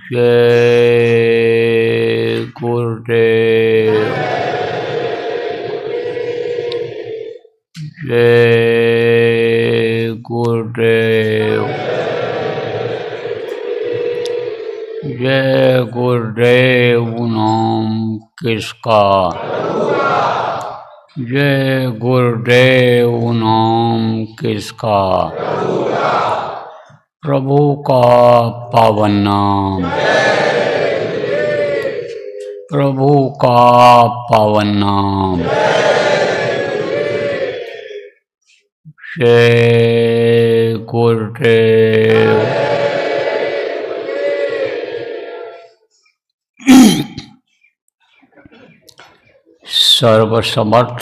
जय गुरुदेव। जय गुरुदेव। जय गुरुदेव नाम किसका? जय गुरुदेव नाम किसका? प्रभु का पावन नाम। प्रभु का पावन नाम। जय गुरुदेव। सर्वसमर्थ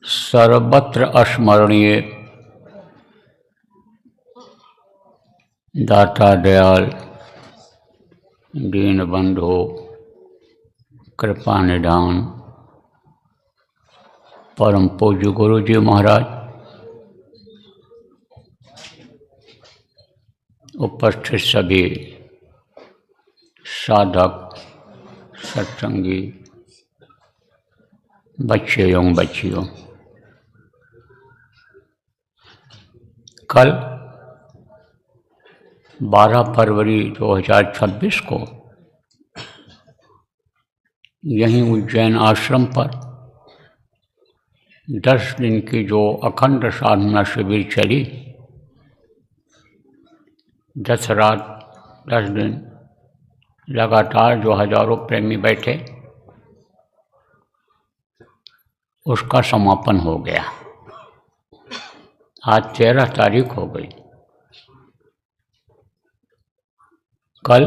सर्वत्र स्मरणीय दाता दयाल दीन बंधु कृपा निधान परम पूज्य गुरु जी महाराज, उपस्थित सभी साधक सत्संगी बच्चे एवं बच्चियों, कल 12 फरवरी 2026 को यहीं उज्जैन आश्रम पर 10 दिन की जो अखंड साधना शिविर चली, 10 रात 10 दिन लगातार जो हजारों प्रेमी बैठे, उसका समापन हो गया। आज 13 तारीख हो गई। कल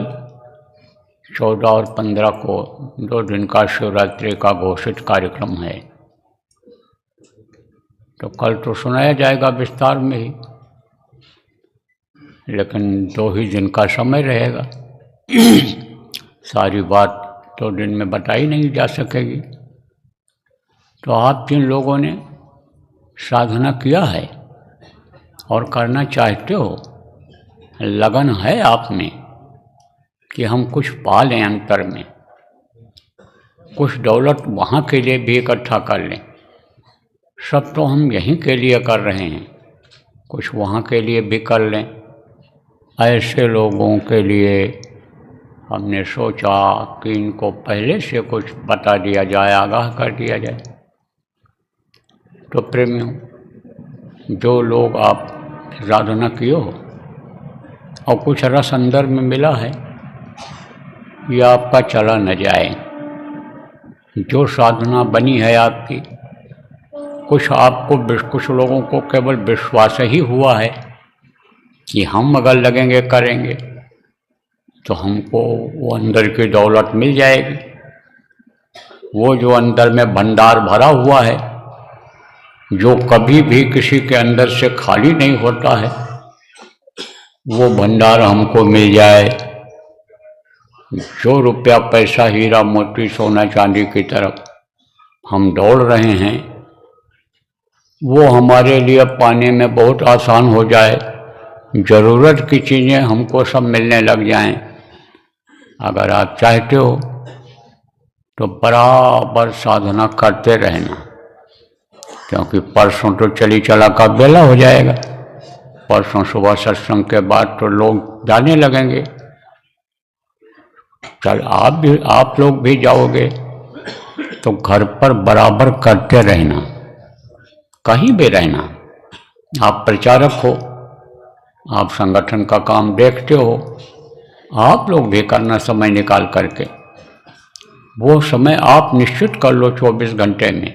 14 और 15 को 2 दिन का शिवरात्रि का घोषित कार्यक्रम है, तो कल तो सुनाया जाएगा विस्तार में ही, लेकिन 2 ही दिन का समय रहेगा। सारी बात 2 दिन में बताई नहीं जा सकेगी। तो आप जिन लोगों ने साधना किया है और करना चाहते हो, लगन है आप में कि हम कुछ पा लें अंतर में, कुछ दौलत वहाँ के लिए भी इकट्ठा कर लें। सब तो हम यहीं के लिए कर रहे हैं, कुछ वहाँ के लिए भी कर लें। ऐसे लोगों के लिए हमने सोचा कि इनको पहले से कुछ बता दिया जाए, आगाह कर दिया जाए। तो प्रेमियों, जो लोग आप साधना किए हो और कुछ रस अंदर में मिला है, ये आपका चला न जाए। जो साधना बनी है आपकी, कुछ लोगों को केवल विश्वास ही हुआ है कि हम अगर लगेंगे करेंगे तो हमको वो अंदर की दौलत मिल जाएगी। वो जो अंदर में भंडार भरा हुआ है, जो कभी भी किसी के अंदर से खाली नहीं होता है, वो भंडार हमको मिल जाए। जो रुपया पैसा हीरा मोती सोना चांदी की तरफ हम दौड़ रहे हैं, वो हमारे लिए पाने में बहुत आसान हो जाए। ज़रूरत की चीज़ें हमको सब मिलने लग जाएं। अगर आप चाहते हो तो बराबर साधना करते रहना, क्योंकि परसों तो चली चला का बेला हो जाएगा। परसों सुबह सत्संग के बाद तो लोग जाने लगेंगे। चल आप लोग भी जाओगे तो घर पर बराबर करते रहना, कहीं भी रहना। आप प्रचारक हो, आप संगठन का काम देखते हो, आप लोग भी करना समय निकाल करके। वो समय आप निश्चित कर लो 24 घंटे में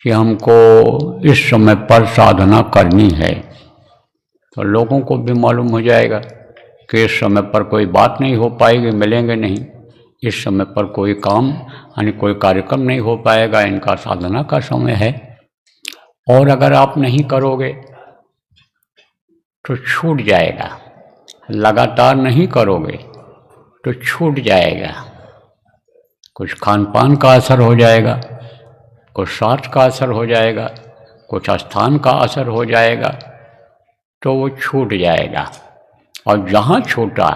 कि हमको इस समय पर साधना करनी है, तो लोगों को भी मालूम हो जाएगा कि इस समय पर कोई बात नहीं हो पाएगी, मिलेंगे नहीं। इस समय पर कोई काम यानी कोई कार्यक्रम नहीं हो पाएगा, इनका साधना का समय है। और अगर आप नहीं करोगे तो छूट जाएगा, लगातार नहीं करोगे तो छूट जाएगा। कुछ खान पान का असर हो जाएगा, कुछ स्वास्थ्य का असर हो जाएगा, कुछ स्थान का असर हो जाएगा, तो वो छूट जाएगा। और जहाँ छूटा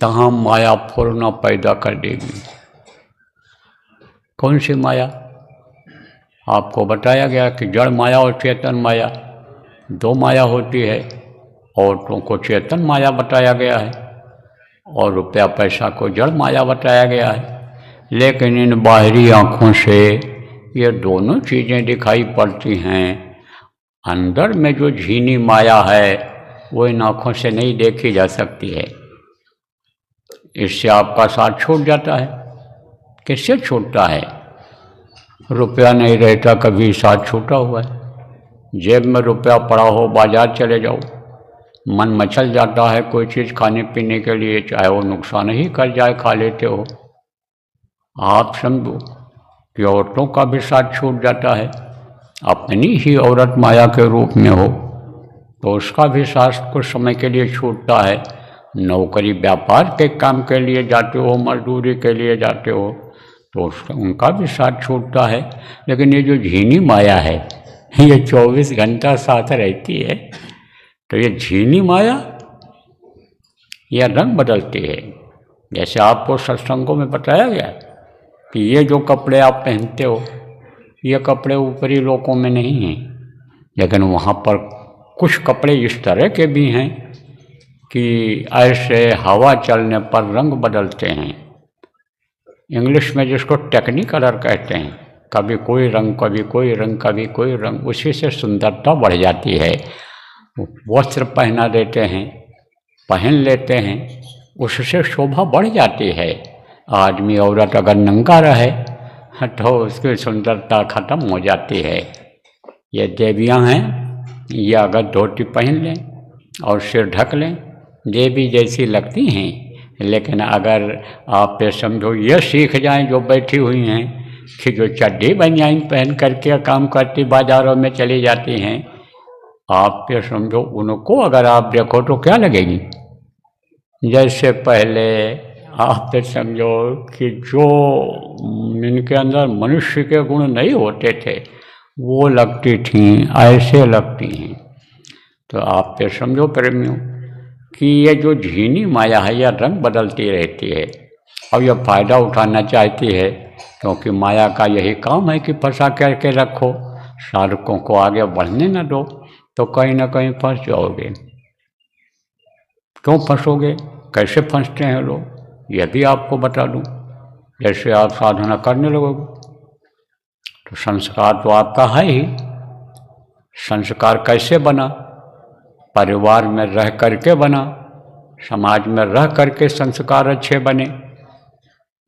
तहाँ माया फूरना पैदा कर देगी। कौन सी माया? आपको बताया गया कि जड़ माया और चेतन माया, दो माया होती है। औरतों को चेतन माया बताया गया है और रुपया पैसा को जड़ माया बताया गया है। लेकिन इन बाहरी आँखों से ये दोनों चीज़ें दिखाई पड़ती हैं। अंदर में जो झीनी माया है वो इन आँखों से नहीं देखी जा सकती है। इससे आपका साथ छूट जाता है। किससे छूटता है? रुपया नहीं रहता कभी साथ छूटा हुआ है। जेब में रुपया पड़ा हो, बाजार चले जाओ, मन मचल जाता है कोई चीज़ खाने पीने के लिए, चाहे वो नुकसान ही कर जाए, खा लेते हो। आप समझो कि औरतों का भी साथ छूट जाता है। अपनी ही औरत माया के रूप में हो तो उसका भी साथ कुछ समय के लिए छूटता है। नौकरी व्यापार के काम के लिए जाते हो, मजदूरी के लिए जाते हो तो उनका भी साथ छूटता है। लेकिन ये जो झीनी माया है ये 24 घंटा साथ रहती है। तो ये झीनी माया यह रंग बदलती है। जैसे आपको सत्संगों में बताया गया कि ये जो कपड़े आप पहनते हो ये कपड़े ऊपरी लोकों में नहीं हैं, लेकिन वहाँ पर कुछ कपड़े इस तरह के भी हैं कि ऐसे हवा चलने पर रंग बदलते हैं। इंग्लिश में जिसको टेक्निकलर कहते हैं, कभी कोई रंग, कभी कोई रंग, कभी कोई रंग, उसी से सुंदरता बढ़ जाती है। वस्त्र पहना देते हैं, पहन लेते हैं, उससे शोभा बढ़ जाती है। आदमी औरत अगर नंगा रहे तो उसकी सुंदरता खत्म हो जाती है। ये देवियाँ हैं, ये अगर धोती पहन लें और सिर ढक लें देवी जैसी लगती हैं। लेकिन अगर आप पे समझो ये सीख जाएं जो बैठी हुई हैं कि जो चड्डी बनियान पहन करके काम करती बाजारों में चली जाती हैं, आप पे समझो उनको अगर आप देखो तो क्या लगेगी? जैसे पहले आप पे समझो कि जो इनके अंदर मनुष्य के गुण नहीं होते थे वो लगती थीं, ऐसे लगती हैं। तो आप पे समझो प्रेमियों कि ये जो झीनी माया है यह रंग बदलती रहती है और यह फ़ायदा उठाना चाहती है, क्योंकि माया का यही काम है कि फंसा करके रखो, साधकों को आगे बढ़ने न दो, तो कहीं ना कहीं फंस जाओगे। क्यों फंसोगे? कैसे फंसते हैं लोग यह भी आपको बता दूं। जैसे आप साधना करने लगोगे तो संस्कार तो आपका है ही। संस्कार कैसे बना? परिवार में रह करके बना, समाज में रह करके संस्कार अच्छे बने।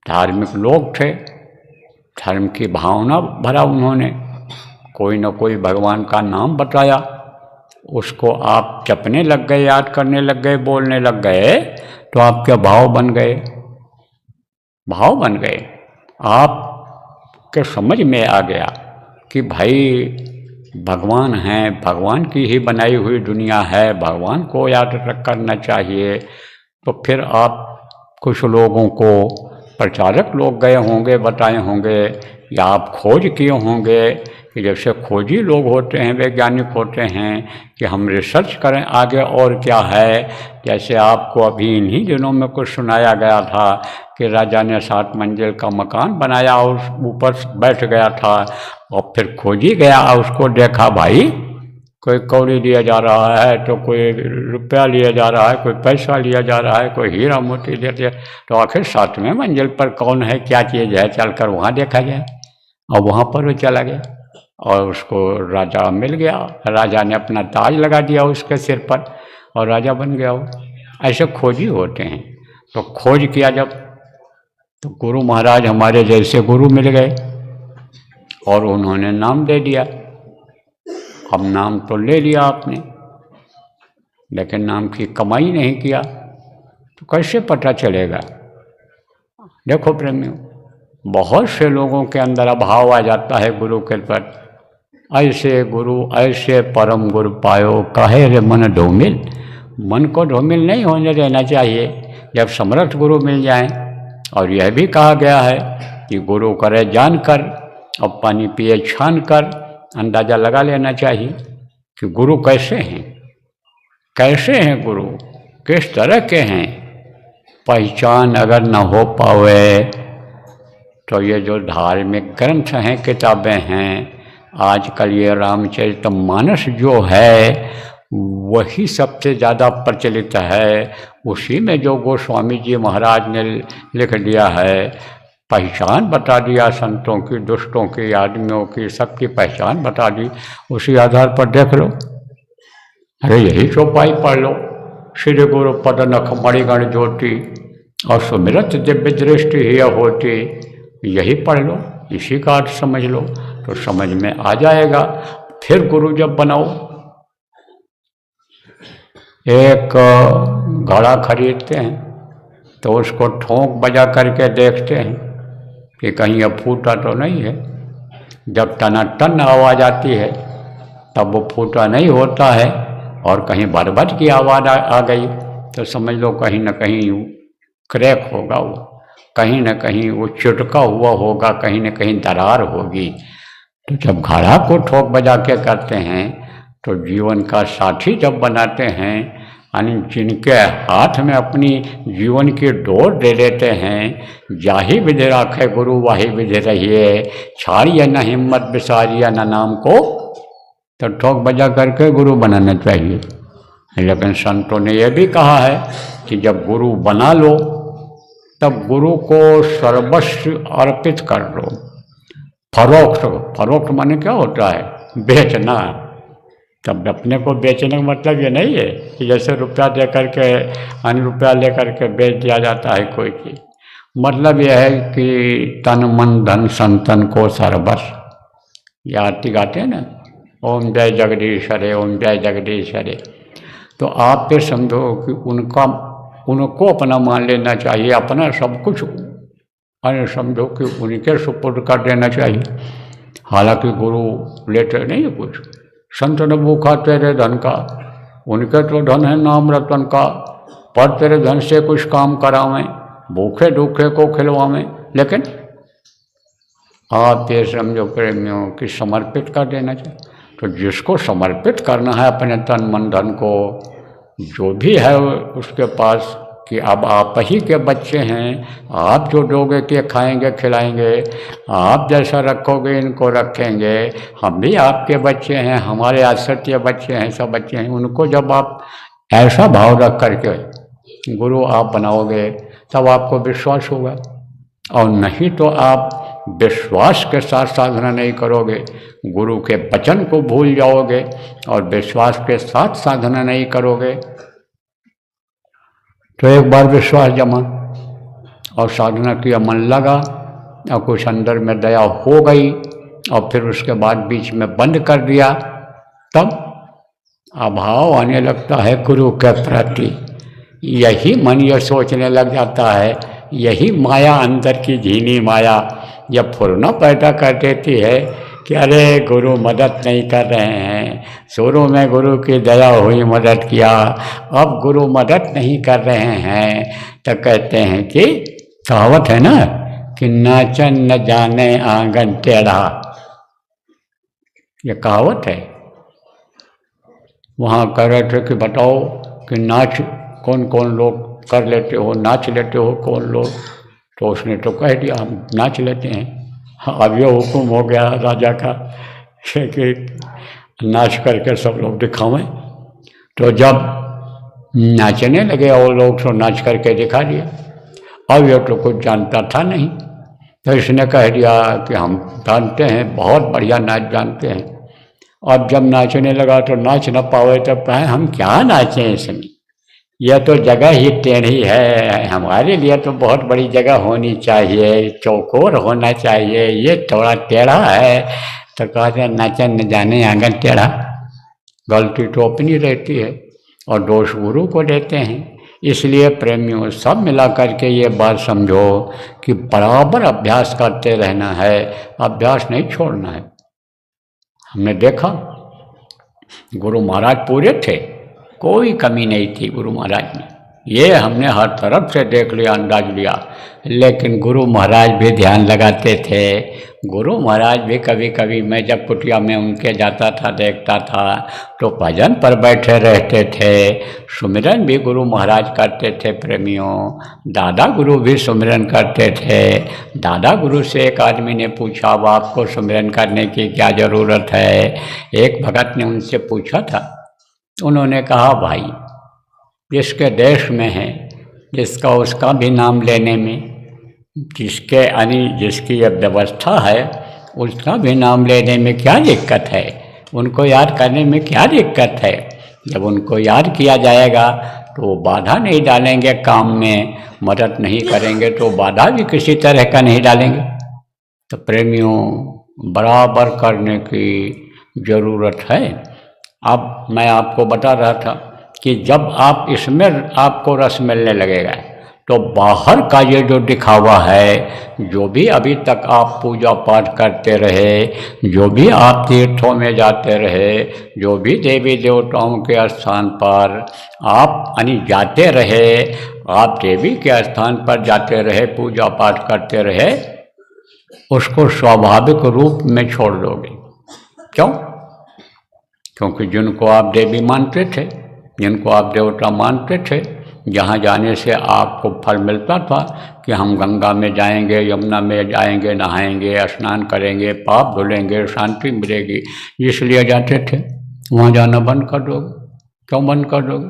धार्मिक लोग थे, धर्म की भावना भरा उन्होंने, कोई न कोई भगवान का नाम बताया, उसको आप जपने लग गए, याद करने लग गए, बोलने लग गए तो आपके भाव बन गए, भाव बन गए। आपके समझ में आ गया कि भाई भगवान हैं, भगवान की ही बनाई हुई दुनिया है, भगवान को याद करना चाहिए। तो फिर आप कुछ लोगों को प्रचारक लोग गए होंगे, बताए होंगे, या आप खोज किए होंगे कि जैसे खोजी लोग होते हैं, वैज्ञानिक होते हैं कि हम रिसर्च करें आगे और क्या है। जैसे आपको अभी इन्हीं दिनों में कुछ सुनाया गया था कि राजा ने 7 मंजिल का मकान बनाया और ऊपर बैठ गया था और फिर खोजी गया, उसको देखा, भाई कोई कौड़ी लिया जा रहा है तो कोई रुपया लिया जा रहा है, कोई पैसा लिया जा रहा है, कोई हीरा मोती लिया दिया। तो आखिर 7वें मंजिल पर कौन है, क्या चीज़ है, चलकर वहाँ देखा जाए। और वहाँ पर वो चला गया और उसको राजा मिल गया। राजा ने अपना ताज लगा दिया उसके सिर पर और राजा बन गया वो। ऐसे खोजी होते हैं। तो खोज किया जब, तो गुरु महाराज हमारे जैसे गुरु मिल गए और उन्होंने नाम दे दिया। अब नाम तो ले लिया आपने, लेकिन नाम की कमाई नहीं किया तो कैसे पता चलेगा? देखो प्रेमियों, बहुत से लोगों के अंदर अभाव आ जाता है गुरु के प्रति। ऐसे गुरु ऐसे परम गुरु पायो, कहे रे मन ढोमिल। मन को ढोमिल नहीं होने देना चाहिए जब समर्थ गुरु मिल जाएं। और यह भी कहा गया है कि गुरु करे जानकर और पानी पिए छान कर। अंदाज़ा लगा लेना चाहिए कि गुरु कैसे हैं, कैसे हैं गुरु, किस तरह के हैं, पहचान अगर न हो पावे तो ये जो धार्मिक ग्रंथ हैं, किताबें हैं, आजकल ये रामचरितमानस जो है वही सबसे ज़्यादा प्रचलित है। उसी में जो गोस्वामी जी महाराज ने लिख दिया है, पहचान बता दिया संतों की, दुष्टों की, आदमियों की, सबकी पहचान बता दी। उसी आधार पर देख लो। अरे यही चौपाई पढ़ लो, श्री गुरु पद नख मणिगण ज्योति और सुमिरत दिव्य दृष्टि ही होती, यही पढ़ लो, इसी का अर्थ समझ लो तो समझ में आ जाएगा। फिर गुरु जब बनाओ, एक घड़ा खरीदते हैं तो उसको ठोंक बजा करके देखते हैं कि कहीं अब फूटा तो नहीं है। जब टनाटन आवाज़ आती है तब वो फूटा नहीं होता है, और कहीं बरबट की आवाज़ आ गई तो समझ लो कहीं न कहीं क्रैक होगा, वो कहीं न कहीं वो चिटका हुआ होगा, कहीं न कहीं दरार होगी। तो जब घड़ा को ठोक बजा के करते हैं तो जीवन का साथी जब बनाते हैं, यानी जिनके हाथ में अपनी जीवन की डोर दे देते हैं, जाही विधि राखे गुरु वाही विधि रहिए, छाड़िए न हिम्मत बिसारिए न नाम को, तो ठोक बजा करके गुरु बनाना चाहिए। लेकिन संतों ने यह भी कहा है कि जब गुरु बना लो तब गुरु को सर्वस्व अर्पित कर दो। फरोख्त माने क्या होता है, बेचना। तब अपने को बेचने का मतलब ये नहीं है कि जैसे रुपया दे करके, अन्य रुपया ले करके बेच दिया जाता है कोई चीज़। मतलब यह है कि तन मन धन संतन को सर्वस्व, ये आरती गाते हैं ना, ओम जय जगदीश हरे, ओम जय जगदीश हरे। तो आप फिर समझो कि उनको अपना मान लेना चाहिए, अपना सब कुछ अन्य समझो कि उनके सुपुर्द कर देना चाहिए। हालांकि गुरु लेते नहीं है कुछ। संत न भूखा तेरे धन का, उनके तो धन है नाम रतन का, पर तेरे धन से कुछ काम करावें, भूखे दुखे को खिलवावें। लेकिन आप ये समझो प्रेमियों कि समर्पित कर देना चाहिए। तो जिसको समर्पित करना है अपने तन मन धन को, जो भी है उसके पास, कि अब आप ही के बच्चे हैं, आप जो दोगे के खाएंगे खिलाएंगे, आप जैसा रखोगे इनको रखेंगे, हम भी आपके बच्चे हैं, हमारे आश्रित बच्चे हैं, सब बच्चे हैं। उनको जब आप ऐसा भाव रख करके गुरु आप बनाओगे तब आपको विश्वास होगा, और नहीं तो आप विश्वास के साथ साधना नहीं करोगे, गुरु के वचन को भूल जाओगे और विश्वास के साथ साधना नहीं करोगे तो एक बार विश्वास जमा और साधना किया, मन लगा और कुछ अंदर में दया हो गई और फिर उसके बाद बीच में बंद कर दिया, तब अभाव आने लगता है गुरु के प्रति। यही मन ये सोचने लग जाता है, यही माया अंदर की झीनी माया जब फुरना पैदा कर देती है कि अरे गुरु मदद नहीं कर रहे हैं, शुरू में गुरु की दया हुई मदद किया, अब गुरु मदद नहीं कर रहे हैं, तो कहते हैं कि कहावत है ना कि नाचन न जाने आंगन टेढ़ा, ये कहावत है। वहाँ कह रहे थे कि बताओ कि नाच कौन कौन लोग कर लेते हो, नाच लेते हो कौन लोग, तो उसने तो कह दिया हम नाच लेते हैं। अब ये हुक्म हो गया राजा का कि नाच करके सब लोग दिखावें, तो जब नाचने लगे और लोग तो नाच करके दिखा दिया। अब ये तो कुछ जानता था नहीं, तो इसने कह दिया कि हम जानते हैं, बहुत बढ़िया नाच जानते हैं। अब जब नाचने लगा तो नाच न पावे तब कहें हम क्या नाचें इसमें, यह तो जगह ही टेढ़ी है, हमारे लिए तो बहुत बड़ी जगह होनी चाहिए, चौकोर होना चाहिए, ये थोड़ा टेढ़ा है। तो कहते हैं नाचन न जाने आंगन टेढ़ा। गलती तो अपनी रहती है और दोष गुरु को देते हैं। इसलिए प्रेमियों सब मिला करके ये बात समझो कि बराबर अभ्यास करते रहना है, अभ्यास नहीं छोड़ना है। हमने देखा गुरु महाराज पूरे थे, कोई कमी नहीं थी गुरु महाराज में, ये हमने हर तरफ से देख लिया, अंदाज लिया। लेकिन गुरु महाराज भी ध्यान लगाते थे। गुरु महाराज भी कभी कभी मैं जब कुटिया में उनके जाता था, देखता था, तो भजन पर बैठे रहते थे। सुमिरन भी गुरु महाराज करते थे प्रेमियों। दादा गुरु भी सुमिरन करते थे। दादा गुरु से एक आदमी ने पूछा, अब आपको सुमिरन करने की क्या ज़रूरत है? एक भगत ने उनसे पूछा था। उन्होंने कहा, भाई जिसके देश में है, जिसका उसका भी नाम लेने में, जिसकी अब व्यवस्था है उसका भी नाम लेने में क्या दिक्कत है? उनको याद करने में क्या दिक्कत है? जब उनको याद किया जाएगा तो वो बाधा नहीं डालेंगे काम में, मदद नहीं करेंगे तो बाधा भी किसी तरह का नहीं डालेंगे। तो प्रेमियों, बराबर करने की ज़रूरत है। अब मैं आपको बता रहा था कि जब आप इसमें आपको रस मिलने लगेगा तो बाहर का ये जो दिखावा है, जो भी अभी तक आप पूजा पाठ करते रहे, जो भी आप तीर्थों में जाते रहे, जो भी देवी देवताओं के स्थान पर आप जाते रहे, आप देवी के स्थान पर जाते रहे, पूजा पाठ करते रहे, उसको स्वाभाविक रूप में छोड़ दोगे। क्यों? क्योंकि जिनको आप देवी मानते थे, जिनको आप देवता मानते थे, जहाँ जाने से आपको फल मिलता था कि हम गंगा में जाएंगे, यमुना में जाएंगे, नहाएंगे, स्नान करेंगे, पाप धुलेंगे, शांति मिलेगी, इसलिए जाते थे। वहाँ जाना बंद कर दोगे। क्यों बंद कर दोगे?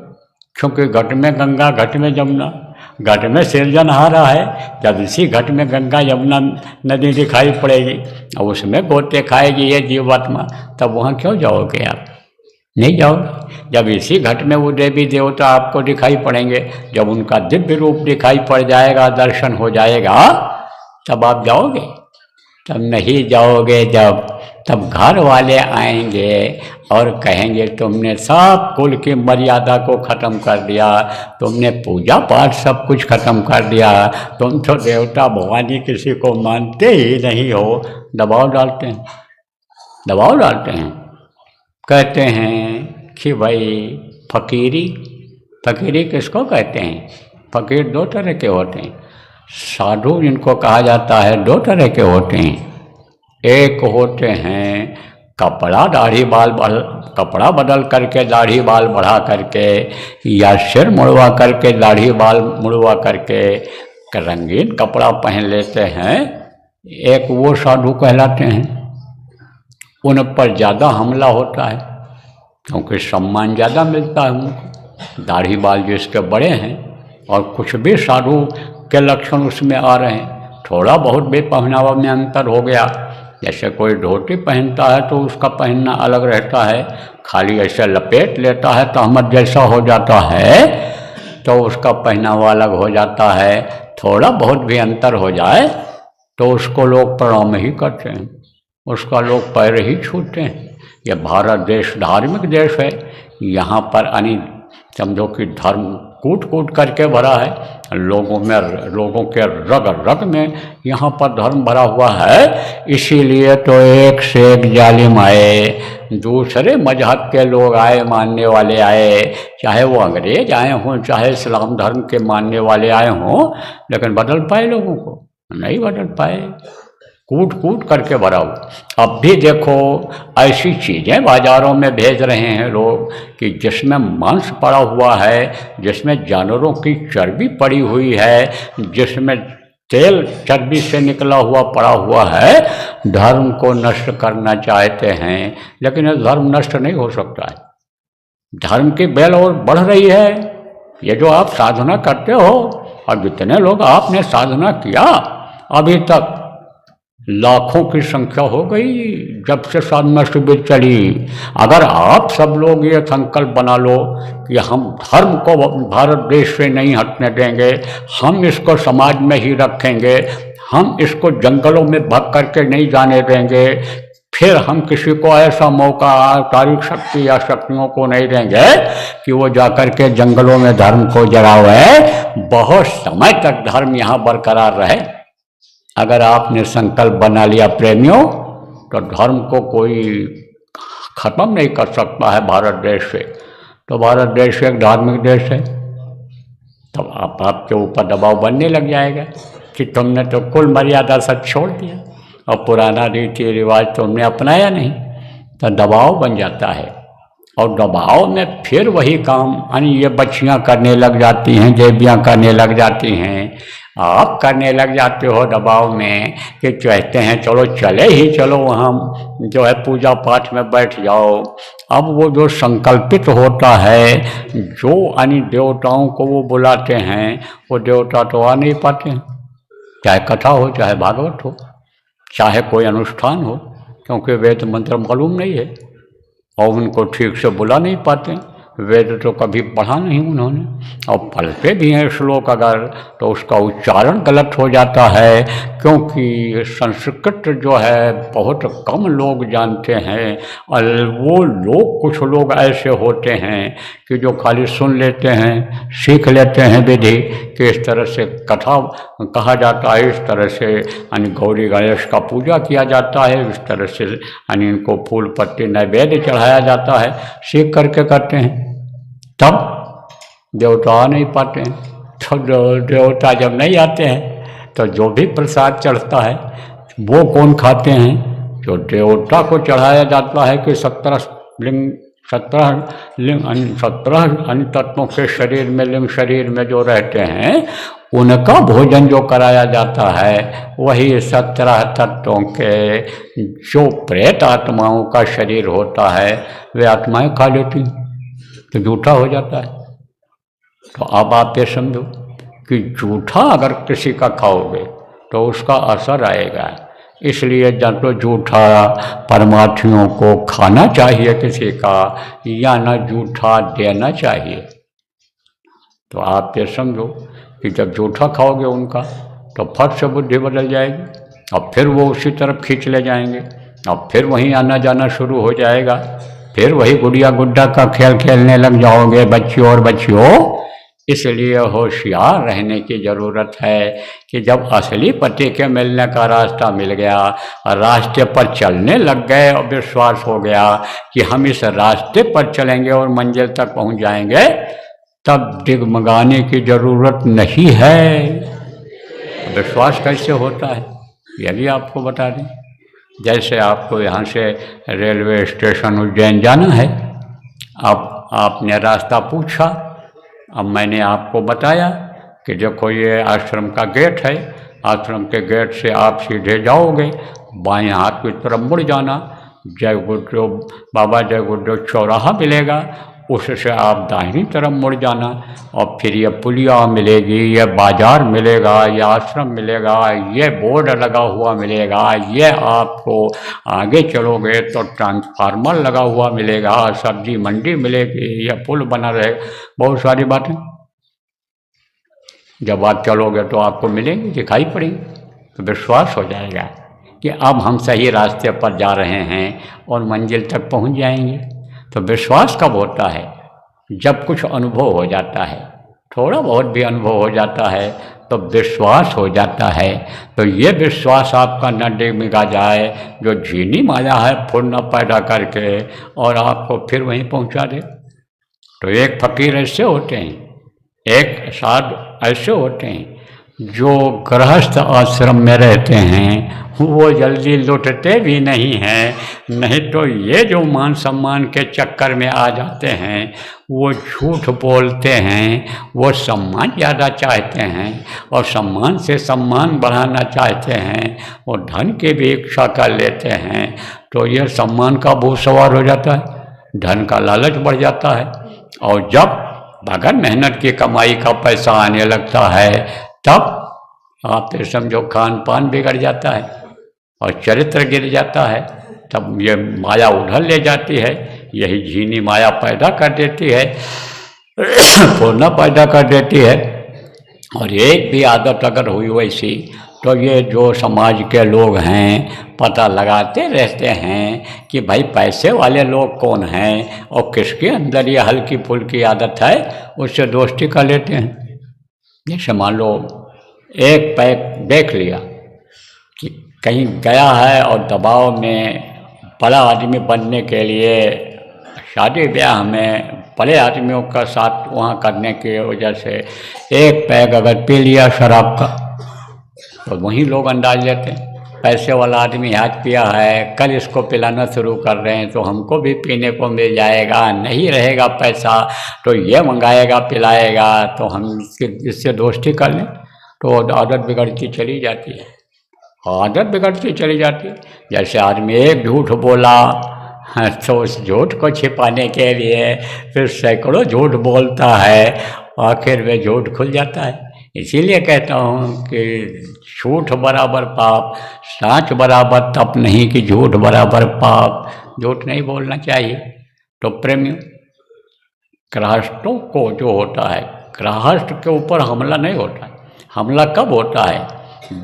क्योंकि घट में गंगा, घट में यमुना, घट में सृजनहारा है। जब इसी घट में गंगा यमुना नदी दिखाई पड़ेगी और उसमें गोते खाएगी ये जीवात्मा, तब वहाँ क्यों जाओगे आप? नहीं जाओगे। जब इसी घट में वो देवी देवता आपको दिखाई पड़ेंगे, जब उनका दिव्य रूप दिखाई पड़ जाएगा, दर्शन हो जाएगा, तब आप जाओगे? तब नहीं जाओगे। तब घर वाले आएंगे और कहेंगे तुमने सब कुल की मर्यादा को ख़त्म कर दिया, तुमने पूजा पाठ सब कुछ ख़त्म कर दिया, तुम तो देवता भवानी किसी को मानते ही नहीं हो। दबाव डालते हैं, दबाव डालते हैं। कहते हैं कि भाई फकीरी किसको कहते हैं? फकीर दो तरह के होते हैं। साधु जिनको कहा जाता है दो तरह के होते हैं। एक होते हैं कपड़ा बदल करके दाढ़ी बाल बढ़ा करके, या सिर मुड़वा करके दाढ़ी बाल मुड़वा करके रंगीन कपड़ा पहन लेते हैं। एक वो साधु कहलाते हैं। उन पर ज़्यादा हमला होता है क्योंकि सम्मान ज़्यादा मिलता है उनको। दाढ़ी बाल जिसके बड़े हैं और कुछ भी साधु के लक्षण उसमें आ रहे हैं, थोड़ा बहुत भी पहनावा में अंतर हो गया, जैसे कोई धोती पहनता है तो उसका पहनना अलग रहता है, खाली ऐसे लपेट लेता है तो अहमद जैसा हो जाता है तो उसका पहनावा अलग हो जाता है। थोड़ा बहुत भी अंतर हो जाए तो उसको लोग प्रणाम ही करते हैं, उसका लोग पैर ही छूते हैं। यह भारत देश धार्मिक देश है। यहाँ पर समझो कि धर्म कूट करके भरा है। लोगों के रग रग में यहाँ पर धर्म भरा हुआ है। इसीलिए तो एक से एक जालिम आए, दूसरे मजहब के लोग आए, मानने वाले आए, चाहे वो अंग्रेज आए हों, चाहे इस्लाम धर्म के मानने वाले आए हों, लेकिन बदल पाए लोगों को? नहीं बदल पाए। कूट करके भरा हुआ। अब भी देखो ऐसी चीज़ें बाज़ारों में भेज रहे हैं लोग कि जिसमें मांस पड़ा हुआ है, जिसमें जानवरों की चर्बी पड़ी हुई है, जिसमें तेल चर्बी से निकला हुआ पड़ा हुआ है। धर्म को नष्ट करना चाहते हैं, लेकिन यह धर्म नष्ट नहीं हो सकता है। धर्म की बेल और बढ़ रही है। ये जो आप साधना करते हो, और जितने लोग आपने साधना किया अभी तक, लाखों की संख्या हो गई जब से साधना शिविर चली। अगर आप सब लोग ये संकल्प बना लो कि हम धर्म को भारत देश से नहीं हटने देंगे, हम इसको समाज में ही रखेंगे, हम इसको जंगलों में भग करके नहीं जाने देंगे, फिर हम किसी को ऐसा मौका तारीख शक्ति या शक्तियों को नहीं देंगे कि वो जाकर के जंगलों में धर्म को जलावे। बहुत समय तक धर्म यहाँ बरकरार रहे। अगर आपने संकल्प बना लिया प्रेमियों, तो धर्म को कोई ख़त्म नहीं कर सकता है भारत देश से। तो भारत देश एक धार्मिक देश है। तब आपके ऊपर दबाव बनने लग जाएगा कि तुमने तो कुल मर्यादा सब छोड़ दिया और पुराना रीति रिवाज तुमने अपनाया नहीं, तो दबाव बन जाता है। और दबाव में फिर वही काम यानी ये बच्चियाँ करने लग जाती हैं, देवियाँ करने लग जाती हैं, आप करने लग जाते हो दबाव में कि कहते हैं चलो चले ही चलो वहाँ जो है पूजा पाठ में बैठ जाओ। अब वो जो संकल्पित होता है, जो यानी देवताओं को वो बुलाते हैं, वो देवता तो आ नहीं पाते हैं, चाहे कथा हो, चाहे भागवत हो, चाहे कोई अनुष्ठान हो, क्योंकि वेद मंत्र मालूम नहीं है और उनको ठीक से बुला नहीं पाते। वेद तो कभी पढ़ा नहीं उन्होंने, और पढ़ते भी हैं श्लोक अगर तो उसका उच्चारण गलत हो जाता है, क्योंकि संस्कृत जो है बहुत कम लोग जानते हैं। और वो लोग कुछ लोग ऐसे होते हैं कि जो खाली सुन लेते हैं, सीख लेते हैं विधि कि इस तरह से कथा कहा जाता है, इस तरह से यानी गौरी गणेश का पूजा किया जाता है, इस तरह से यानी इनको फूल पत्ती नैवेद्य चढ़ाया जाता है, सीख करके करते हैं। तब देवता आ नहीं पाते हैं। तो देवता जब नहीं आते हैं तो जो भी प्रसाद चढ़ता है वो कौन खाते हैं? जो देवता को चढ़ाया जाता है कि 17 अन्य तत्वों के शरीर में, लिंग शरीर में जो रहते हैं उनका भोजन जो कराया जाता है, वही 17 तत्वों के जो प्रेत आत्माओं का शरीर होता है वे आत्माएं खा लेती, तो झूठा हो जाता है। तो अब आप ये समझो कि झूठा अगर किसी का खाओगे तो उसका असर आएगा। इसलिए जब तो झूठा परमार्थियों को खाना चाहिए किसी का, या ना झूठा देना चाहिए। तो आप ये समझो कि जब झूठा खाओगे उनका तो फट से बुद्धि बदल जाएगी और फिर वो उसी तरफ खींच ले जाएंगे और फिर वहीं आना जाना शुरू हो जाएगा। फिर वही गुड़िया गुड्डा का खेल खेलने लग जाओगे बच्चियों और बच्चियों। इसलिए होशियार रहने की ज़रूरत है कि जब असली पति के मिलने का रास्ता मिल गया और रास्ते पर चलने लग गए और विश्वास हो गया कि हम इस रास्ते पर चलेंगे और मंजिल तक पहुंच जाएंगे, तब डिगमगाने की ज़रूरत नहीं है। विश्वास कैसे होता है यह भी आपको बता दें। जैसे आपको यहाँ से रेलवे स्टेशन उज्जैन जाना है, अब आपने रास्ता पूछा, अब मैंने आपको बताया कि देखो ये आश्रम का गेट है, आश्रम के गेट से आप सीधे जाओगे, बाएं हाथ की तरफ मुड़ जाना, जय गुरुदेव बाबा जय गुरुदेव चौराहा मिलेगा, उससे आप दाहिनी तरफ मुड़ जाना और फिर ये पुलिया मिलेगी, ये बाजार मिलेगा, ये आश्रम मिलेगा, ये बोर्ड लगा हुआ मिलेगा, ये आपको आगे चलोगे तो ट्रांसफार्मर लगा हुआ मिलेगा, सब्जी मंडी मिलेगी, ये पुल बना रहेगा, बहुत सारी बातें जब आप चलोगे तो आपको मिलेंगी, दिखाई पड़ेगी, तो विश्वास हो जाएगा कि अब हम सही रास्ते पर जा रहे हैं और मंजिल तक पहुंच जाएंगे। तो विश्वास कब होता है? जब कुछ अनुभव हो जाता है, थोड़ा बहुत भी अनुभव हो जाता है तो विश्वास हो जाता है। तो ये विश्वास आपका न डिगमिगा जाए, जो झीनी माया है फुर्ना पैदा करके और आपको फिर वहीं पहुंचा दे। तो एक फकीर ऐसे होते हैं, एक साधु ऐसे होते हैं जो गृहस्थ आश्रम में रहते हैं, वो जल्दी लुटते भी नहीं हैं। नहीं तो ये जो मान सम्मान के चक्कर में आ जाते हैं वो झूठ बोलते हैं, वो सम्मान ज़्यादा चाहते हैं और सम्मान से सम्मान बढ़ाना चाहते हैं, वो धन की भी इच्छा कर लेते हैं। तो यह सम्मान का भूत सवार हो जाता है, धन का लालच बढ़ जाता है, और जब बगैर मेहनत की कमाई का पैसा आने लगता है तब आप ये समझो खान पान बिगड़ जाता है और चरित्र गिर जाता है। तब ये माया उधर ले जाती है, यही झीनी माया पैदा कर देती है, फुर्ना पैदा कर देती है। और एक भी आदत अगर हुई वैसी तो ये जो समाज के लोग हैं पता लगाते रहते हैं कि भाई पैसे वाले लोग कौन हैं और किसके अंदर ये हल्की फुल्की आदत है, उससे दोस्ती कर लेते हैं। जैसे मान लो एक पैक देख लिया कि कहीं गया है और दबाव में बड़ा आदमी बनने के लिए शादी ब्याह में बड़े आदमियों का साथ वहाँ करने की वजह से एक पैग अगर पी लिया शराब का तो वहीं लोग अंदाज लेते हैं, पैसे वाला आदमी आज पिया है, कल इसको पिलाना शुरू कर रहे हैं तो हमको भी पीने को मिल जाएगा, नहीं रहेगा पैसा तो ये मंगाएगा पिलाएगा, तो हम इससे दोस्ती कर लें, तो आदत बिगड़ती चली जाती है, आदत बिगड़ती चली जाती है। जैसे आदमी एक झूठ बोला तो उस झूठ को छिपाने के लिए फिर सैकड़ों झूठ बोलता है, आखिर में झूठ खुल जाता है। इसीलिए कहता हूँ कि झूठ बराबर पाप, सच बराबर तप नहीं कि झूठ बराबर पाप। झूठ नहीं बोलना चाहिए। तो प्रेमियों, गृहस्थों को जो होता है, गृहस्थ के ऊपर हमला नहीं होता है। हमला कब होता है?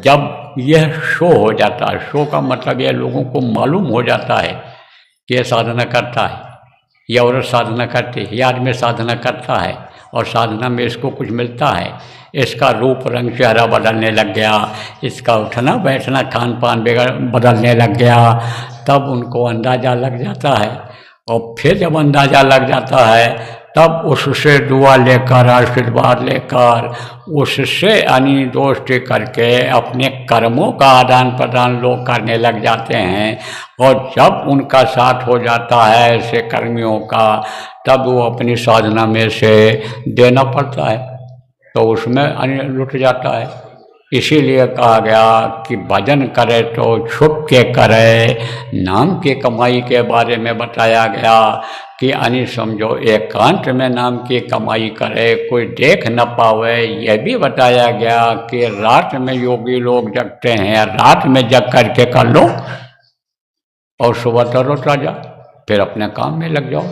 जब यह शो हो जाता है। शो का मतलब यह लोगों को मालूम हो जाता है कि यह साधना करता है, यह औरत साधना करती है, यह आदमी साधना करता है और साधना में इसको कुछ मिलता है, इसका रूप रंग चेहरा बदलने लग गया, इसका उठना बैठना खान पान बदलने लग गया, तब उनको अंदाज़ा लग जाता है। और फिर जब अंदाज़ा लग जाता है तब उससे दुआ लेकर, आशीर्वाद लेकर, उससे दोस्ती करके अपने कर्मों का आदान प्रदान लोग करने लग जाते हैं। और जब उनका साथ हो जाता है ऐसे कर्मियों का, तब वो अपनी साधना में से देना पड़ता है, तो उसमें लुट जाता है। इसीलिए कहा गया कि भजन करे तो छुप के करे। नाम की कमाई के बारे में बताया गया कि समझो एकांत में नाम की कमाई करे, कोई देख न पावे। यह भी बताया गया कि रात में योगी लोग जगते हैं, रात में जग करके कर लो और सुबह तरोताजा फिर अपने काम में लग जाओ।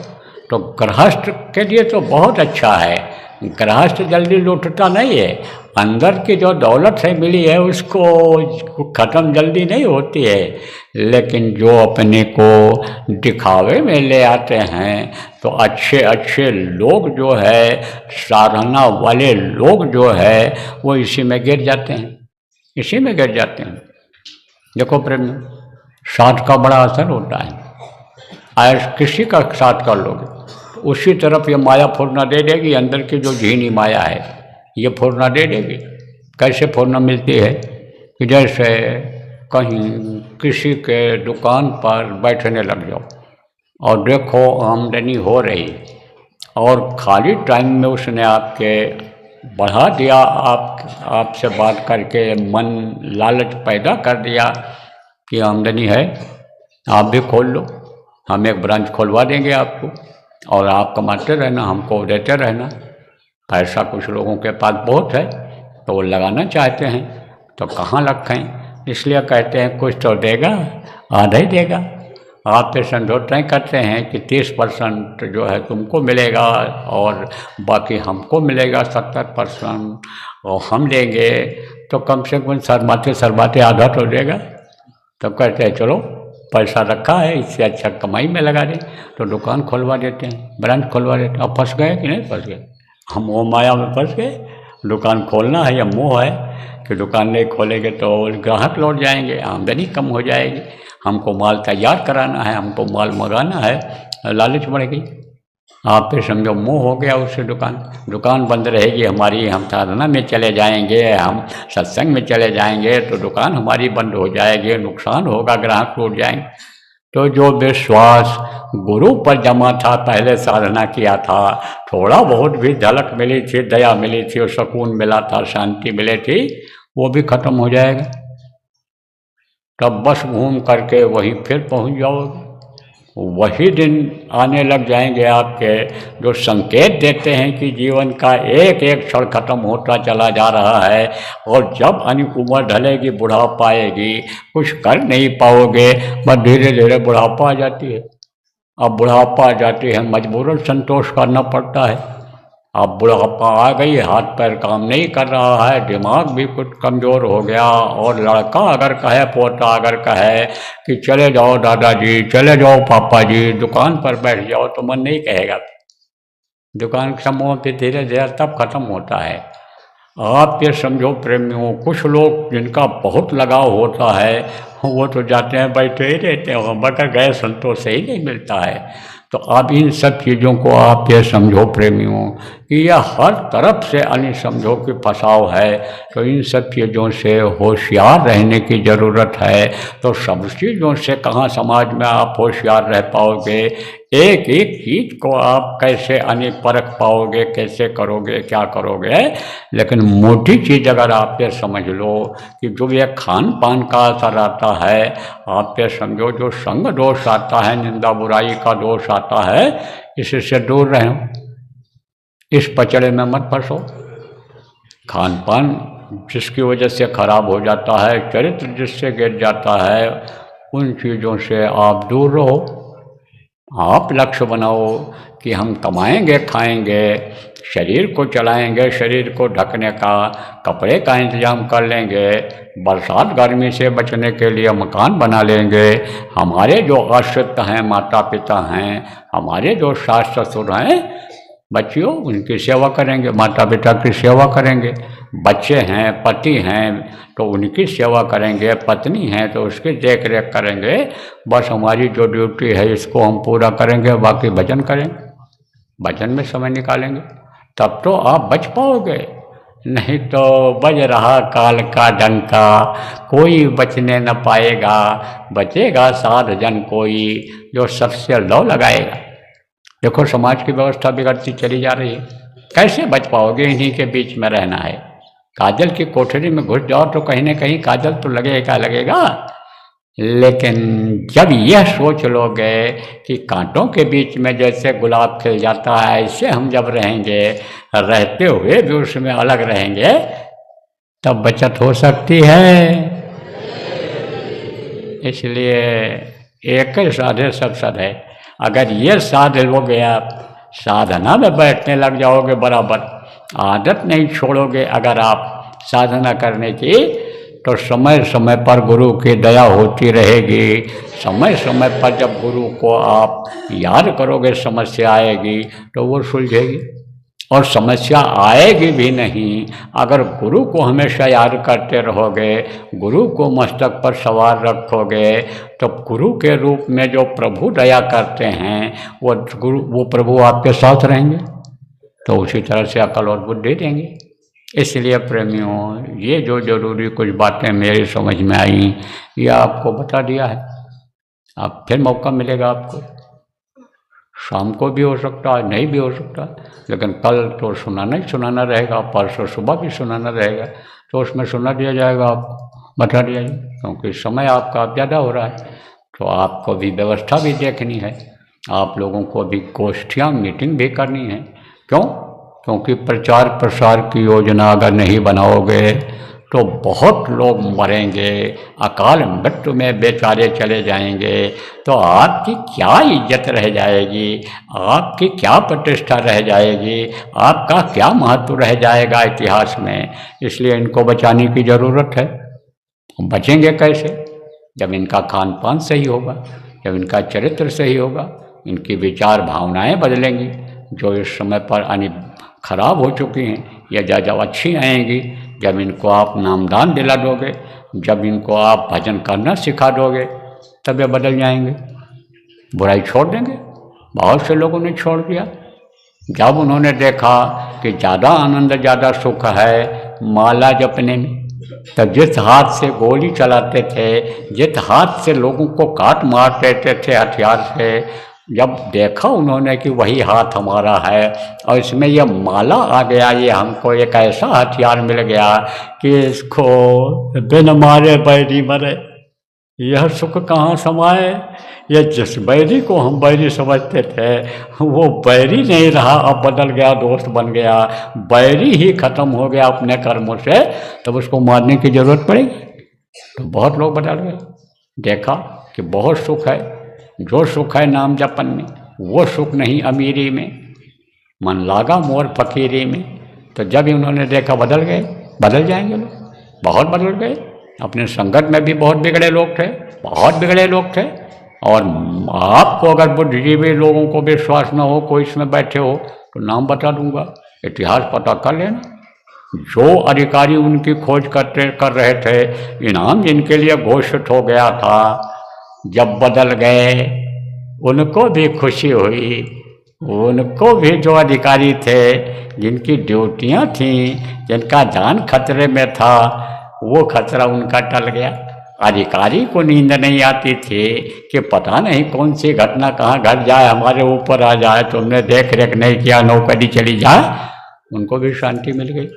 तो गृहस्थ के लिए तो बहुत अच्छा है। गृहस्थ जल्दी लूटता नहीं है, अंदर की जो दौलत है मिली है उसको ख़त्म जल्दी नहीं होती है। लेकिन जो अपने को दिखावे में ले आते हैं तो अच्छे अच्छे लोग जो है, साधना वाले लोग जो है, वो इसी में गिर जाते हैं, इसी में गिर जाते हैं। देखो प्रेम, साथ का बड़ा असर होता है। आज किसी का साथ कर लोगे उसी तरफ ये माया फुर्ना दे देगी। अंदर की जो झीनी माया है ये फुर्ना दे देगी। कैसे फुर्ना मिलती है कि जैसे कहीं किसी के दुकान पर बैठने लग जाओ और देखो आमदनी हो रही, और खाली टाइम में उसने आपके बढ़ा दिया, आपसे बात करके मन लालच पैदा कर दिया कि आमदनी है, आप भी खोल लो, हम एक ब्रांच खोलवा देंगे आपको और आप कमाते रहना, हमको देते रहना। पैसा कुछ लोगों के पास बहुत है तो वो लगाना चाहते हैं, तो कहाँ रखें, इसलिए कहते हैं कुछ तो देगा, आधा ही देगा। आप पे समझौता करते हैं कि 30% जो है तुमको मिलेगा और बाकी हमको मिलेगा 70%, और हम देंगे तो कम से कम शर्माते आधा तो देगा। तो कहते हैं चलो पैसा रखा है, इससे अच्छा कमाई में लगा दें, तो दुकान खुलवा देते हैं, ब्रांच खुलवा देते हैं। अब फंस गए कि नहीं फंस गए? हम वो माया में फंस गए। दुकान खोलना है या मोह है कि दुकान नहीं खोलेंगे तो ग्राहक लौट जाएंगे, आमदनी कम हो जाएगी, हमको माल तैयार कराना है, हमको माल मंगाना है, लालच बढ़ गई। आप फिर समझो मोह हो गया उससे। दुकान बंद रहेगी हमारी, हम साधना में चले जाएंगे, हम सत्संग में चले जाएंगे तो दुकान हमारी बंद हो जाएगी, नुकसान होगा, ग्राहक टूट जाएंगे। तो जो विश्वास गुरु पर जमा था, पहले साधना किया था, थोड़ा बहुत भी झलक मिली थी, दया मिली थी और सुकून मिला था, शांति मिली थी, वो भी खत्म हो जाएगा। तब बस घूम करके वहीं फिर पहुंच जाओगे। वही दिन आने लग जाएंगे आपके जो संकेत देते हैं कि जीवन का एक एक क्षण खत्म होता चला जा रहा है, और जब उम्र ढलेगी, बुढ़ापा आएगी, कुछ कर नहीं पाओगे, बस धीरे धीरे बुढ़ापा आ जाती है। अब बुढ़ापा आ जाती है, मजबूरन संतोष करना पड़ता है। अब बुढ़ापा आ गई, हाथ पैर काम नहीं कर रहा है, दिमाग भी कुछ कमज़ोर हो गया, और लड़का अगर कहे, पोता अगर कहे कि चले जाओ दादाजी, चले जाओ पापा जी, दुकान पर बैठ जाओ, तो मन नहीं कहेगा। दुकान का मोह पे धीरे धीरे तब खत्म होता है। आप ये समझो प्रेमियों, कुछ लोग जिनका बहुत लगाव होता है वो तो जाते हैं, बैठे ही रहते हैं, मगर गए संतोष ही नहीं मिलता है। तो अब इन सब चीज़ों को आप ये समझो प्रेमियों कि यह हर तरफ से अन्य समझो कि फंसाव है। तो इन सब चीज़ों से होशियार रहने की ज़रूरत है। तो सब चीज़ों से कहाँ समाज में आप होशियार रह पाओगे? एक एक चीज़ को आप कैसे अन्य परख पाओगे, कैसे करोगे, क्या करोगे? लेकिन मोटी चीज़ अगर आप ये समझ लो कि जो ये खान पान का असर आता है, आप ये समझो जो संग दोष आता है, निंदा बुराई का दोष आता है, इससे दूर रहो, इस पचड़े में मत फंसो। खान पान जिसकी वजह से खराब हो जाता है, चरित्र जिससे गिर जाता है, उन चीज़ों से आप दूर रहो। आप लक्ष्य बनाओ कि हम कमाएंगे, खाएंगे, शरीर को चलाएंगे, शरीर को ढकने का कपड़े का इंतजाम कर लेंगे, बरसात गर्मी से बचने के लिए मकान बना लेंगे, हमारे जो आश्रित हैं, माता पिता हैं, हमारे जो सास ससुर हैं, बच्चियों उनकी सेवा करेंगे, माता पिता की सेवा करेंगे, बच्चे हैं, पति हैं तो उनकी सेवा करेंगे, पत्नी हैं तो उसकी देख रेख करेंगे। बस हमारी जो ड्यूटी है इसको हम पूरा करेंगे, बाकी भजन करेंगे, भजन में समय निकालेंगे, तब तो आप बच पाओगे। नहीं तो बज रहा काल का डंका, कोई बचने न पाएगा, बचेगा साध जन कोई जो सबसे लौ लगाएगा। देखो समाज की व्यवस्था बिगड़ती चली जा रही है, कैसे बच पाओगे? इन्हीं के बीच में रहना है। काजल की कोठरी में घुस जाओ तो कहीं ना कहीं काजल तो लगेगा, लेकिन जब यह सोच लोगे कि कांटों के बीच में जैसे गुलाब खिल जाता है, ऐसे हम जब रहेंगे, रहते हुए भी उसमें अलग रहेंगे, तब बचत हो सकती है। इसलिए एक ही साधे सब सद है। अगर ये साध लोगे, आप साधना में बैठने लग जाओगे बराबर, आदत नहीं छोड़ोगे अगर आप साधना करने की, तो समय समय पर गुरु की दया होती रहेगी। समय समय पर जब गुरु को आप याद करोगे, समस्या आएगी तो वो सुलझेगी। और समस्या आएगी भी नहीं अगर गुरु को हमेशा याद करते रहोगे, गुरु को मस्तक पर सवार रखोगे, तो गुरु के रूप में जो प्रभु दया करते हैं वो प्रभु आपके साथ रहेंगे, तो उसी तरह से अकल और बुद्धि देंगे। इसलिए प्रेमियों, ये जो जरूरी कुछ बातें मेरी समझ में आई, ये आपको बता दिया है। अब फिर मौका मिलेगा आपको, शाम को भी हो सकता है, नहीं भी हो सकता, लेकिन कल तो सुनाना रहेगा, परसों सुबह भी सुनाना रहेगा, तो उसमें सुना दिया जाएगा, आपको बता दिया जाएगा। क्योंकि समय आपका ज़्यादा हो रहा है, तो आपको भी व्यवस्था भी देखनी है, आप लोगों को भी गोष्ठियाँ मीटिंग भी करनी है। क्योंकि प्रचार प्रसार की योजना अगर नहीं बनाओगे तो बहुत लोग मरेंगे, अकाल मृत्यु में बेचारे चले जाएंगे, तो आपकी क्या इज्जत रह जाएगी, आपकी क्या प्रतिष्ठा रह जाएगी, आपका क्या महत्व रह जाएगा इतिहास में। इसलिए इनको बचाने की ज़रूरत है। बचेंगे कैसे? जब इनका खान पान सही होगा, जब इनका चरित्र सही होगा, इनकी विचार भावनाएं बदलेंगी। जो इस समय पर खराब हो चुकी हैं, या जब अच्छी आएंगी, जब इनको आप नामदान दिला दोगे, जब इनको आप भजन करना सिखा दोगे, तब ये बदल जाएंगे, बुराई छोड़ देंगे। बहुत से लोगों ने छोड़ दिया जब उन्होंने देखा कि ज़्यादा आनंद, ज़्यादा सुख है माला जपने में। तो जिस हाथ से गोली चलाते थे, जिस हाथ से लोगों को काट मार देते थे हथियार से, जब देखा उन्होंने कि वही हाथ हमारा है और इसमें यह माला आ गया, ये हमको एक ऐसा हथियार मिल गया कि इसको बिन मारे बैरी मरे, यह सुख कहाँ समाए। यह जिस बैरी को हम बैरी समझते थे, वो बैरी नहीं रहा, अब बदल गया, दोस्त बन गया, बैरी ही खत्म हो गया अपने कर्मों से, तब उसको मारने की जरूरत पड़ेगी। तो बहुत लोग बदल गए, देखा कि बहुत सुख है, जो सुख है नाम जपन में, वो सुख नहीं अमीरी में, मन लागा मोर फकीरी में। तो जब उन्होंने देखा बदल गए, बदल जाएंगे लोग, बहुत बदल गए। अपने संगत में भी बहुत बिगड़े लोग थे, बहुत बिगड़े लोग थे। और आपको अगर बुद्धिजीवी लोगों को विश्वास न हो, कोई इसमें बैठे हो, तो नाम बता दूंगा, इतिहास पता कर लेना। जो अधिकारी उनकी खोज कर रहे थे, इनाम जिनके लिए घोषित हो गया था, जब बदल गए, उनको भी खुशी हुई, उनको भी जो अधिकारी थे, जिनकी ड्यूटियां थीं, जिनका जान खतरे में था, वो खतरा उनका टल गया। अधिकारी को नींद नहीं आती थी कि पता नहीं कौन सी घटना कहाँ घट जाए, हमारे ऊपर आ जाए, तुमने देख रेख नहीं किया, नौकरी चली जाए। उनको भी शांति मिल गई,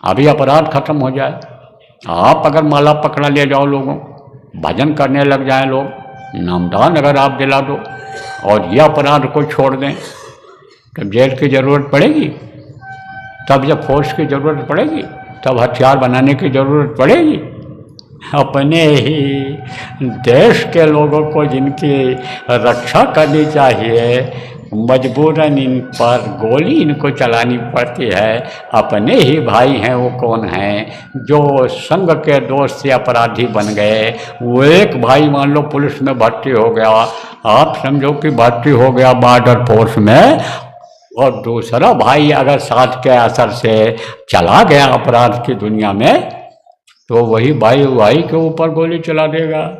अभी अपराध खत्म हो जाए। आप अगर माला पकड़ा ले जाओ, लोगों भजन करने लग जाए लोग, नामदान अगर आप दिला दो और यह अपराध को छोड़ दें, तब जेल की ज़रूरत पड़ेगी? तब जब फोर्स की ज़रूरत पड़ेगी, तब हथियार बनाने की ज़रूरत पड़ेगी? अपने ही देश के लोगों को जिनकी रक्षा करनी चाहिए, मजबूरन इन पर गोली इनको चलानी पड़ती है। अपने ही भाई हैं, वो कौन हैं जो संघ के दोष से अपराधी बन गए? वो एक भाई मान लो पुलिस में भर्ती हो गया, आप समझो कि भर्ती हो गया बॉर्डर फोर्स में, और दूसरा भाई अगर साथ के असर से चला गया अपराध की दुनिया में, तो वही भाई के ऊपर गोली चला देगा।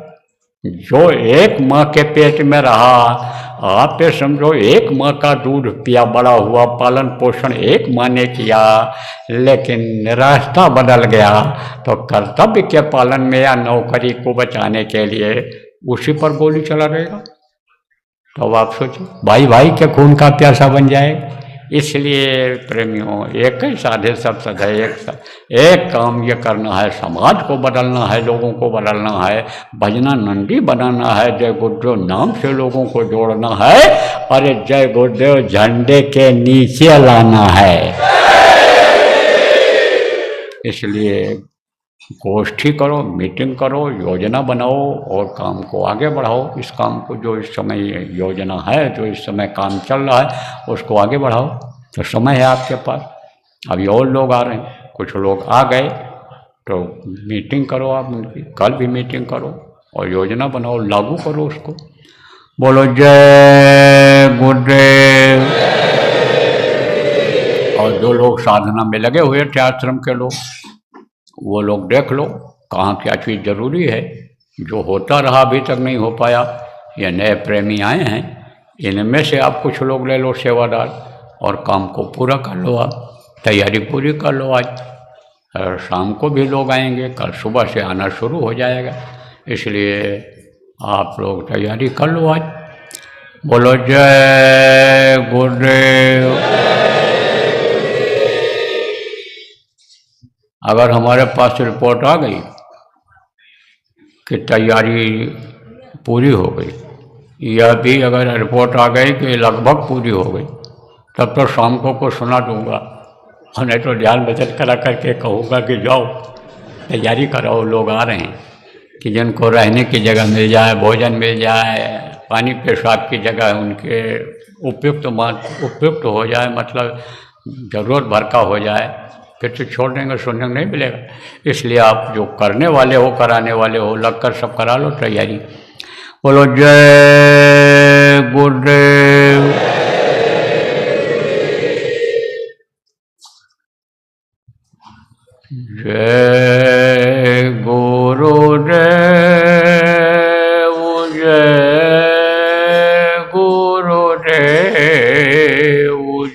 जो एक माँ के पेट में रहा, आप ये समझो एक माँ का दूध पिया बड़ा हुआ, पालन पोषण एक माँ ने किया, लेकिन रास्ता बदल गया, तो कर्तव्य के पालन में या नौकरी को बचाने के लिए उसी पर गोली चला देगा। तो अब आप सोचिए, भाई भाई के खून का प्यासा बन जाए। इसलिए प्रेमियों, एक ही साधे सब सधे, एक काम ये करना है, समाज को बदलना है, लोगों को बदलना है, भजना नंदी बनाना है, जय गुरुदेव नाम से लोगों को जोड़ना है, और जय गुरुदेव झंडे के नीचे लाना है। इसलिए गोष्ठी करो, मीटिंग करो, योजना बनाओ और काम को आगे बढ़ाओ। इस काम को जो इस समय योजना है, जो इस समय काम चल रहा है, उसको आगे बढ़ाओ। तो समय है आपके पास। अभी और लोग आ रहे हैं, कुछ लोग आ गए, तो मीटिंग करो आप उनकी, कल भी मीटिंग करो और योजना बनाओ, लागू करो उसको। बोलो जय गुरुदेव। और जो लोग साधना में लगे हुए थे, आश्रम के लोग, वो लोग देख लो कहाँ क्या चीज़ जरूरी है, जो होता रहा अभी तक नहीं हो पाया। ये नए प्रेमी आए हैं, इनमें से आप कुछ लोग ले लो सेवादार, और काम को पूरा कर लो। आप तैयारी पूरी कर लो। आज शाम को भी लोग आएंगे, कल सुबह से आना शुरू हो जाएगा, इसलिए आप लोग तैयारी कर लो आज। बोलो जय गुरुदेव। अगर हमारे पास रिपोर्ट आ गई कि तैयारी पूरी हो गई, यह भी अगर रिपोर्ट आ गई कि लगभग पूरी हो गई, तब तो शाम को सुना दूंगा, और नहीं तो ध्यान बचत करा करके कहूँगा कि जाओ तैयारी कराओ। लोग आ रहे हैं कि जिनको रहने की जगह मिल जाए, भोजन मिल जाए, पानी पेशाब की जगह उनके उपयुक्त हो जाए, मतलब ज़रूरत भर का हो जाए, फिर तो छोड़ देंगे, सुनने नहीं मिलेगा। इसलिए आप जो करने वाले हो, कराने वाले हो, लगकर सब करा लो तैयारी। बोलो जय गुरुदेव। जय गुरुदेव, जय गुरुदेव,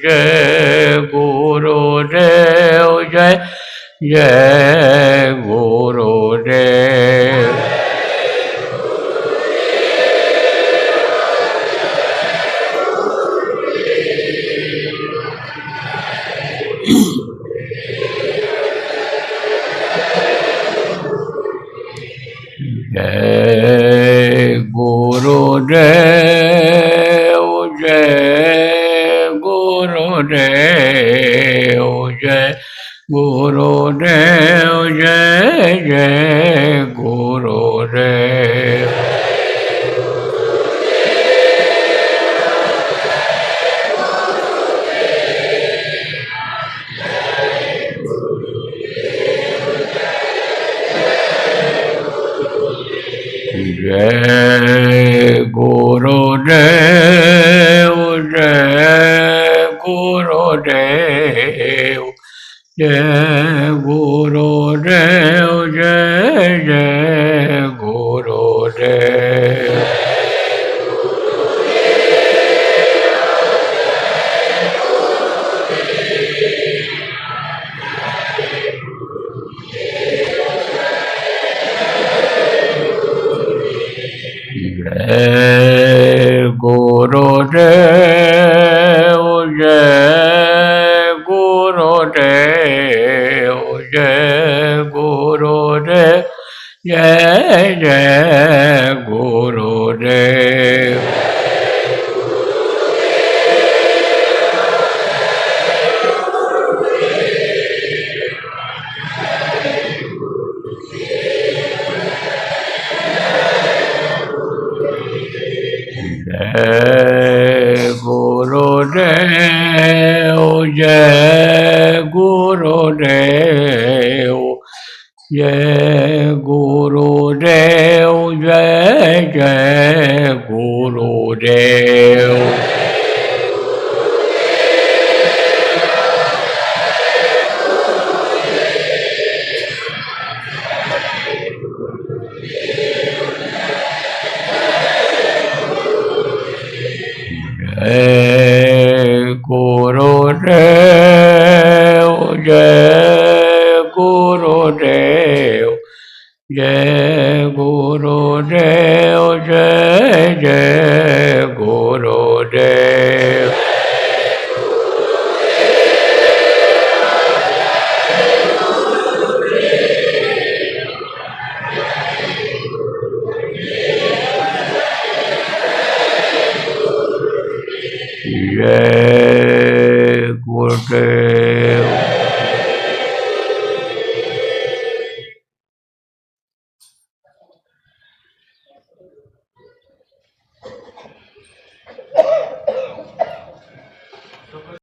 जय गुरुदेव, जय जय गुरुदेव। जय गुरुदेव, जय गुरुदेव, जय गुरुदेव, जय जय गुरुदेव। जय गुरुदेव, जय गुरुदेव, जय गुरुदेव, जय जय गुरुदेव। जय गुरुदेव जय जय गुरुदेव। जय गुरुदेव जय गुरुदेव जय गुरुदेव जय जय गुरुदेव। जय गुरुदेव जय गुरुदेव जय गुरुदेव जय जय गुरुदेव। जय